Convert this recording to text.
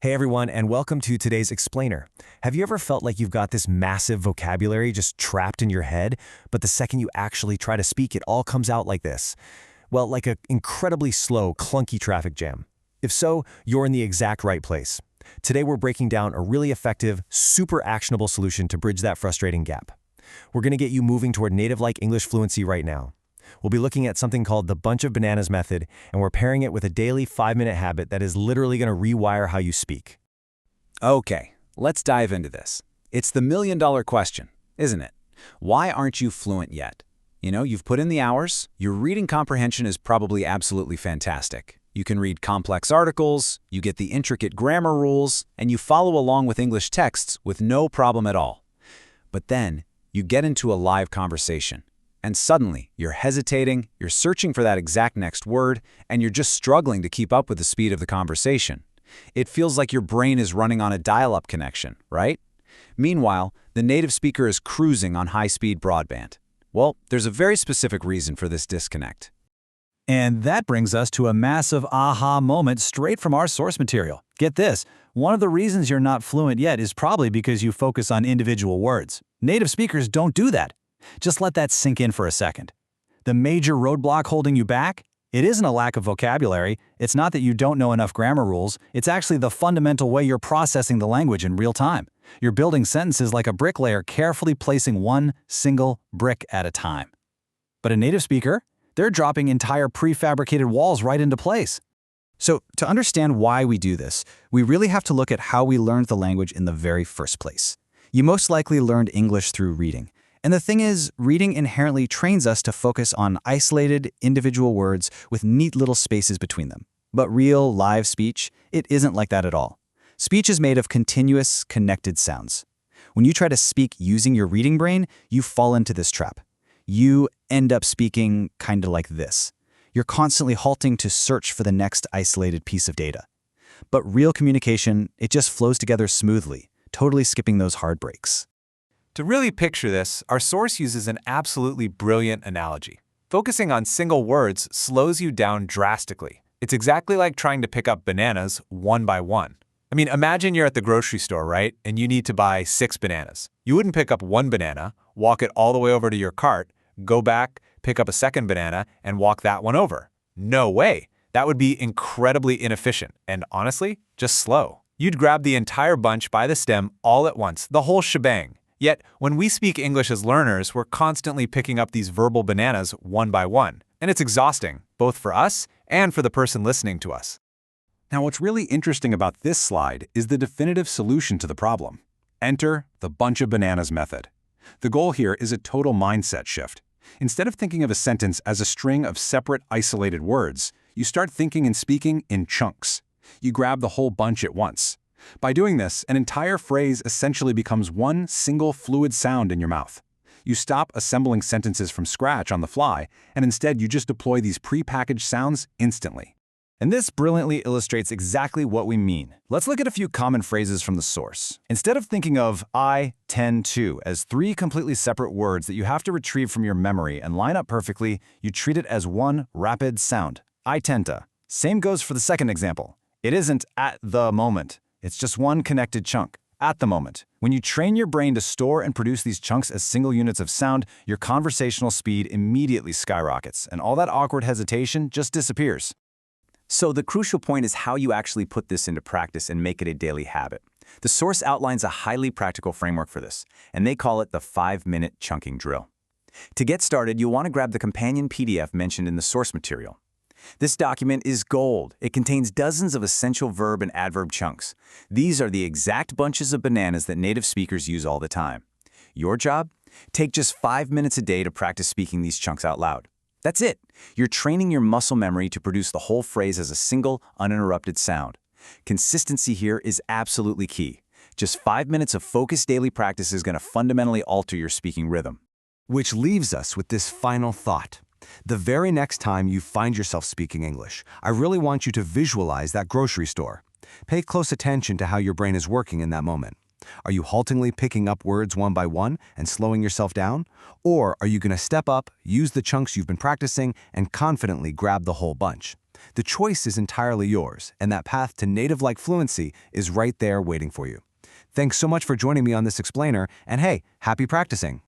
Hey everyone, and welcome to today's Explainer. Have you ever felt like you've got this massive vocabulary just trapped in your head, but the second you actually try to speak, it all comes out like this? Well, like an incredibly slow, clunky traffic jam. If so, you're in the exact right place. Today we're breaking down a really effective, super actionable solution to bridge that frustrating gap. We're going to get you moving toward native-like English fluency right now. We'll be looking at something called the bunch of bananas method, and we're pairing it with a daily 5-minute habit that is literally going to rewire how you speak. Okay, let's dive into this. It's the million-dollar question, isn't it? Why aren't you fluent yet? You've put in the hours, your reading comprehension is probably absolutely fantastic. You can read complex articles, you get the intricate grammar rules, and you follow along with English texts with no problem at all. But then, you get into a live conversation. And suddenly, you're hesitating, you're searching for that exact next word, and you're just struggling to keep up with the speed of the conversation. It feels like your brain is running on a dial-up connection, right? Meanwhile, the native speaker is cruising on high-speed broadband. Well, there's a very specific reason for this disconnect. And that brings us to a massive aha moment straight from our source material. Get this, one of the reasons you're not fluent yet is probably because you focus on individual words. Native speakers don't do that. Just let that sink in for a second. The major roadblock holding you back? It isn't a lack of vocabulary, it's not that you don't know enough grammar rules, it's actually the fundamental way you're processing the language in real time. You're building sentences like a bricklayer carefully placing one single brick at a time. But a native speaker? They're dropping entire prefabricated walls right into place. So, to understand why we do this, we really have to look at how we learned the language in the very first place. You most likely learned English through reading. And the thing is, reading inherently trains us to focus on isolated, individual words with neat little spaces between them. But real, live speech, it isn't like that at all. Speech is made of continuous, connected sounds. When you try to speak using your reading brain, you fall into this trap. You end up speaking kind of like this. You're constantly halting to search for the next isolated piece of data. But real communication, it just flows together smoothly, totally skipping those hard breaks. To really picture this, our source uses an absolutely brilliant analogy. Focusing on single words slows you down drastically. It's exactly like trying to pick up bananas one by one. Imagine you're at the grocery store, right? And you need to buy 6 bananas. You wouldn't pick up one banana, walk it all the way over to your cart, go back, pick up a second banana, and walk that one over. No way. That would be incredibly inefficient and honestly, just slow. You'd grab the entire bunch by the stem all at once, the whole shebang. Yet, when we speak English as learners, we're constantly picking up these verbal bananas one by one. And it's exhausting, both for us and for the person listening to us. Now, what's really interesting about this slide is the definitive solution to the problem. Enter the bunch of bananas method. The goal here is a total mindset shift. Instead of thinking of a sentence as a string of separate, isolated words, you start thinking and speaking in chunks. You grab the whole bunch at once. By doing this, an entire phrase essentially becomes one single fluid sound in your mouth. You stop assembling sentences from scratch on the fly, and instead you just deploy these pre-packaged sounds instantly. And this brilliantly illustrates exactly what we mean. Let's look at a few common phrases from the source. Instead of thinking of I tend to as 3 completely separate words that you have to retrieve from your memory and line up perfectly, you treat it as one rapid sound. I tend to. Same goes for the second example. It isn't at the moment. It's just one connected chunk, at the moment. When you train your brain to store and produce these chunks as single units of sound, your conversational speed immediately skyrockets, and all that awkward hesitation just disappears. So the crucial point is how you actually put this into practice and make it a daily habit. The source outlines a highly practical framework for this, and they call it the 5-minute chunking drill. To get started, you'll want to grab the companion PDF mentioned in the source material. This document is gold. It contains dozens of essential verb and adverb chunks. These are the exact bunches of bananas that native speakers use all the time. Your job? Take just 5 minutes a day to practice speaking these chunks out loud. That's it. You're training your muscle memory to produce the whole phrase as a single, uninterrupted sound. Consistency here is absolutely key. Just 5 minutes of focused daily practice is going to fundamentally alter your speaking rhythm. Which leaves us with this final thought. The very next time you find yourself speaking English, I really want you to visualize that grocery store. Pay close attention to how your brain is working in that moment. Are you haltingly picking up words one by one and slowing yourself down? Or are you going to step up, use the chunks you've been practicing, and confidently grab the whole bunch? The choice is entirely yours, and that path to native-like fluency is right there waiting for you. Thanks so much for joining me on this explainer, and hey, happy practicing!